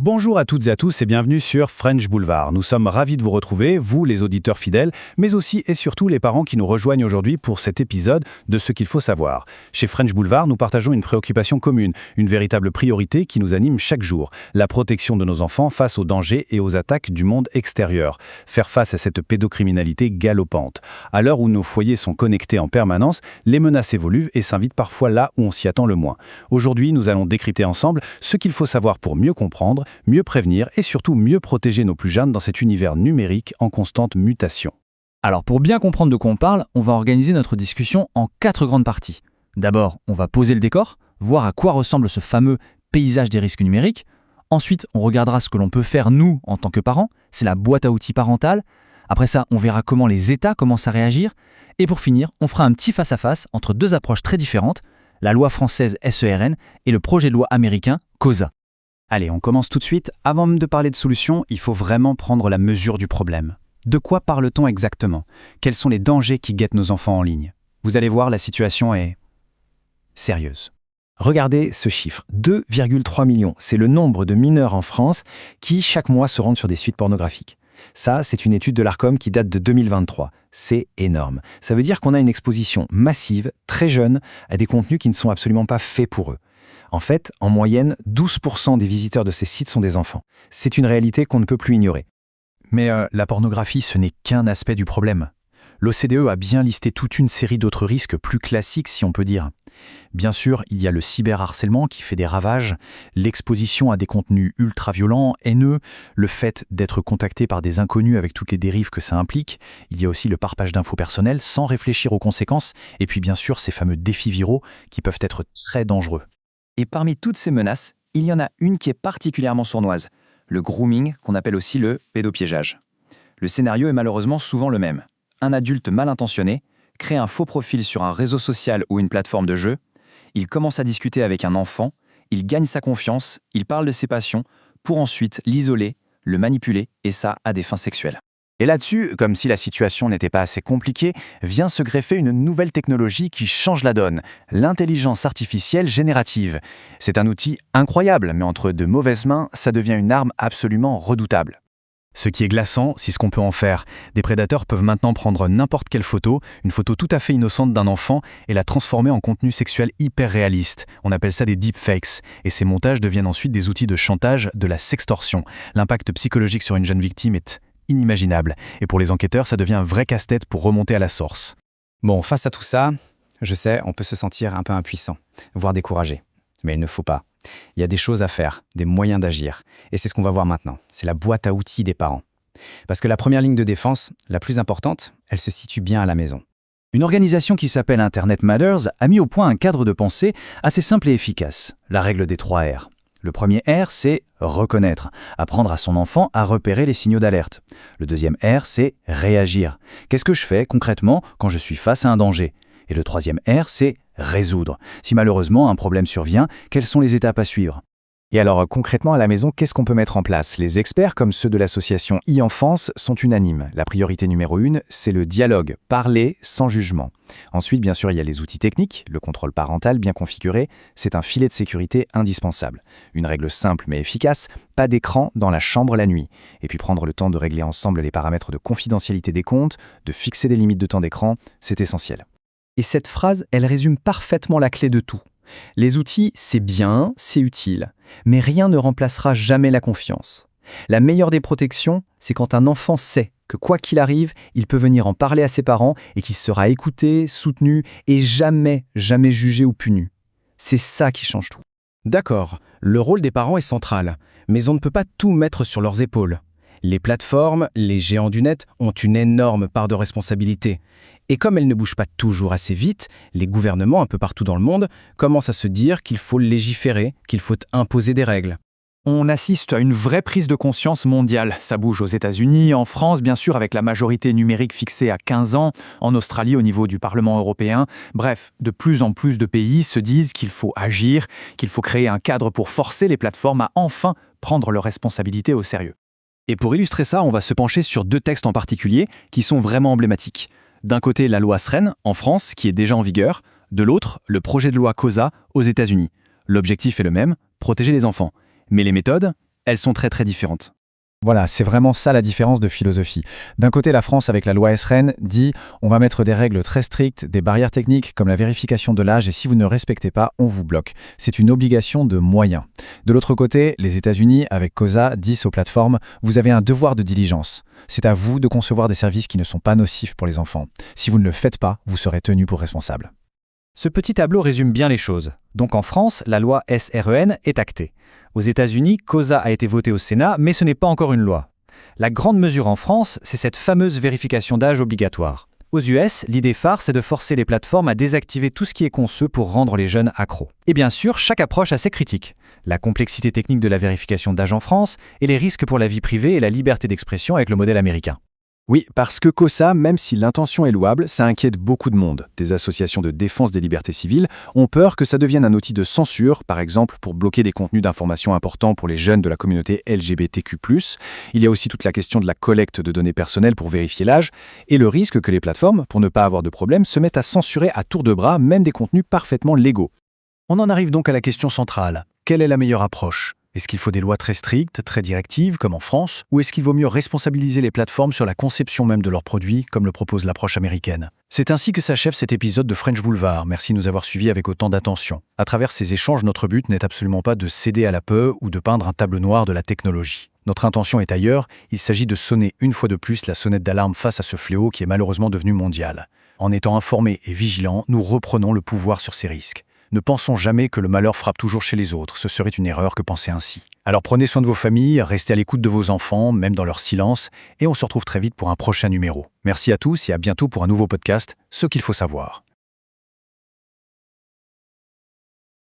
Bonjour à toutes et à tous et bienvenue sur French Boulevard. Nous sommes ravis de vous retrouver, vous les auditeurs fidèles, mais aussi et surtout les parents qui nous rejoignent aujourd'hui pour cet épisode de Ce qu'il faut savoir. Chez French Boulevard, nous partageons une préoccupation commune, une véritable priorité qui nous anime chaque jour, la protection de nos enfants face aux dangers et aux attaques du monde extérieur. Faire face à cette pédocriminalité galopante. À l'heure où nos foyers sont connectés en permanence, les menaces évoluent et s'invitent parfois là où on s'y attend le moins. Aujourd'hui, nous allons décrypter ensemble ce qu'il faut savoir pour mieux comprendre, mieux prévenir et surtout mieux protéger nos plus jeunes dans cet univers numérique en constante mutation. Alors pour bien comprendre de quoi on parle, on va organiser notre discussion en 4 grandes parties. D'abord, on va poser le décor, voir à quoi ressemble ce fameux paysage des risques numériques. Ensuite, on regardera ce que l'on peut faire nous en tant que parents, c'est la boîte à outils parentale. Après ça, on verra comment les États commencent à réagir. Et pour finir, on fera un petit face-à-face entre deux approches très différentes, la loi française SERN et le projet de loi américain COSA. Allez, on commence tout de suite. Avant même de parler de solutions, il faut vraiment prendre la mesure du problème. De quoi parle-t-on exactement? Quels sont les dangers qui guettent nos enfants en ligne? Vous allez voir, la situation est sérieuse. Regardez ce chiffre, 2,3 millions. C'est le nombre de mineurs en France qui, chaque mois, se rendent sur des sites pornographiques. Ça, c'est une étude de l'Arcom qui date de 2023. C'est énorme. Ça veut dire qu'on a une exposition massive, très jeune, à des contenus qui ne sont absolument pas faits pour eux. En fait, en moyenne, 12% des visiteurs de ces sites sont des enfants. C'est une réalité qu'on ne peut plus ignorer. Mais la pornographie, ce n'est qu'un aspect du problème. L'OCDE a bien listé toute une série d'autres risques plus classiques, si on peut dire. Bien sûr, il y a le cyberharcèlement qui fait des ravages, l'exposition à des contenus ultra-violents, haineux, le fait d'être contacté par des inconnus avec toutes les dérives que ça implique. Il y a aussi le partage d'infos personnelles sans réfléchir aux conséquences, et puis bien sûr ces fameux défis viraux qui peuvent être très dangereux. Et parmi toutes ces menaces, il y en a une qui est particulièrement sournoise, le grooming, qu'on appelle aussi le pédopiégeage. Le scénario est malheureusement souvent le même. Un adulte mal intentionné crée un faux profil sur un réseau social ou une plateforme de jeu, il commence à discuter avec un enfant, il gagne sa confiance, il parle de ses passions, pour ensuite l'isoler, le manipuler, et ça à des fins sexuelles. Et là-dessus, comme si la situation n'était pas assez compliquée, vient se greffer une nouvelle technologie qui change la donne, l'intelligence artificielle générative. C'est un outil incroyable, mais entre de mauvaises mains, ça devient une arme absolument redoutable. Ce qui est glaçant, c'est ce qu'on peut en faire. Des prédateurs peuvent maintenant prendre n'importe quelle photo, une photo tout à fait innocente d'un enfant, et la transformer en contenu sexuel hyper réaliste. On appelle ça des deepfakes. Et ces montages deviennent ensuite des outils de chantage, de la sextorsion. L'impact psychologique sur une jeune victime est inimaginable. Et pour les enquêteurs, ça devient un vrai casse-tête pour remonter à la source. Bon, face à tout ça, je sais, on peut se sentir un peu impuissant, voire découragé. Mais il ne faut pas. Il y a des choses à faire, des moyens d'agir. Et c'est ce qu'on va voir maintenant. C'est la boîte à outils des parents. Parce que la première ligne de défense, la plus importante, elle se situe bien à la maison. Une organisation qui s'appelle Internet Matters a mis au point un cadre de pensée assez simple et efficace, la règle des 3 R. Le premier R, c'est reconnaître, apprendre à son enfant à repérer les signaux d'alerte. Le deuxième R, c'est réagir. Qu'est-ce que je fais concrètement quand je suis face à un danger? Et le troisième R, c'est résoudre. Si malheureusement un problème survient, quelles sont les étapes à suivre? Et alors concrètement à la maison, qu'est-ce qu'on peut mettre en place? Les experts, comme ceux de l'association e-Enfance, sont unanimes. La priorité numéro 1, c'est le dialogue, parler sans jugement. Ensuite, bien sûr, il y a les outils techniques, le contrôle parental bien configuré, c'est un filet de sécurité indispensable. Une règle simple mais efficace, pas d'écran dans la chambre la nuit. Et puis prendre le temps de régler ensemble les paramètres de confidentialité des comptes, de fixer des limites de temps d'écran, c'est essentiel. Et cette phrase, elle résume parfaitement la clé de tout. Les outils, c'est bien, c'est utile, mais rien ne remplacera jamais la confiance. La meilleure des protections, c'est quand un enfant sait que quoi qu'il arrive, il peut venir en parler à ses parents et qu'il sera écouté, soutenu et jamais jugé ou puni. C'est ça qui change tout. D'accord, le rôle des parents est central, mais on ne peut pas tout mettre sur leurs épaules. Les plateformes, les géants du net ont une énorme part de responsabilité. Et comme elles ne bougent pas toujours assez vite, les gouvernements un peu partout dans le monde commencent à se dire qu'il faut légiférer, qu'il faut imposer des règles. On assiste à une vraie prise de conscience mondiale. Ça bouge aux États-Unis, en France, bien sûr, avec la majorité numérique fixée à 15 ans, en Australie au niveau du Parlement européen. Bref, de plus en plus de pays se disent qu'il faut agir, qu'il faut créer un cadre pour forcer les plateformes à enfin prendre leurs responsabilités au sérieux. Et pour illustrer ça, on va se pencher sur 2 textes en particulier qui sont vraiment emblématiques. D'un côté, la loi SERN en France, qui est déjà en vigueur. De l'autre, le projet de loi COSA aux États-Unis. L'objectif est le même, protéger les enfants. Mais les méthodes, elles sont très très différentes. Voilà, c'est vraiment ça la différence de philosophie. D'un côté, la France, avec la loi SRN, dit on va mettre des règles très strictes, des barrières techniques comme la vérification de l'âge, et si vous ne respectez pas, on vous bloque. C'est une obligation de moyens. De l'autre côté, les États-Unis, avec COSA, disent aux plateformes vous avez un devoir de diligence. C'est à vous de concevoir des services qui ne sont pas nocifs pour les enfants. Si vous ne le faites pas, vous serez tenu pour responsable. Ce petit tableau résume bien les choses. Donc en France, la loi SREN est actée. Aux États-Unis, COSA a été votée au Sénat, mais ce n'est pas encore une loi. La grande mesure en France, c'est cette fameuse vérification d'âge obligatoire. Aux US, l'idée phare, c'est de forcer les plateformes à désactiver tout ce qui est conçu pour rendre les jeunes accros. Et bien sûr, chaque approche a ses critiques. La complexité technique de la vérification d'âge en France et les risques pour la vie privée et la liberté d'expression avec le modèle américain. Oui, parce que COSA, même si l'intention est louable, ça inquiète beaucoup de monde. Des associations de défense des libertés civiles ont peur que ça devienne un outil de censure, par exemple pour bloquer des contenus d'information importants pour les jeunes de la communauté LGBTQ+. Il y a aussi toute la question de la collecte de données personnelles pour vérifier l'âge, et le risque que les plateformes, pour ne pas avoir de problème, se mettent à censurer à tour de bras même des contenus parfaitement légaux. On en arrive donc à la question centrale. Quelle est la meilleure approche ? Est-ce qu'il faut des lois très strictes, très directives, comme en France, ou est-ce qu'il vaut mieux responsabiliser les plateformes sur la conception même de leurs produits, comme le propose l'approche américaine ? C'est ainsi que s'achève cet épisode de French Boulevard. Merci de nous avoir suivis avec autant d'attention. À travers ces échanges, notre but n'est absolument pas de céder à la peur ou de peindre un tableau noir de la technologie. Notre intention est ailleurs, il s'agit de sonner une fois de plus la sonnette d'alarme face à ce fléau qui est malheureusement devenu mondial. En étant informés et vigilants, nous reprenons le pouvoir sur ces risques. Ne pensons jamais que le malheur frappe toujours chez les autres, ce serait une erreur que penser ainsi. Alors prenez soin de vos familles, restez à l'écoute de vos enfants, même dans leur silence, et on se retrouve très vite pour un prochain numéro. Merci à tous et à bientôt pour un nouveau podcast, Ce qu'il faut savoir.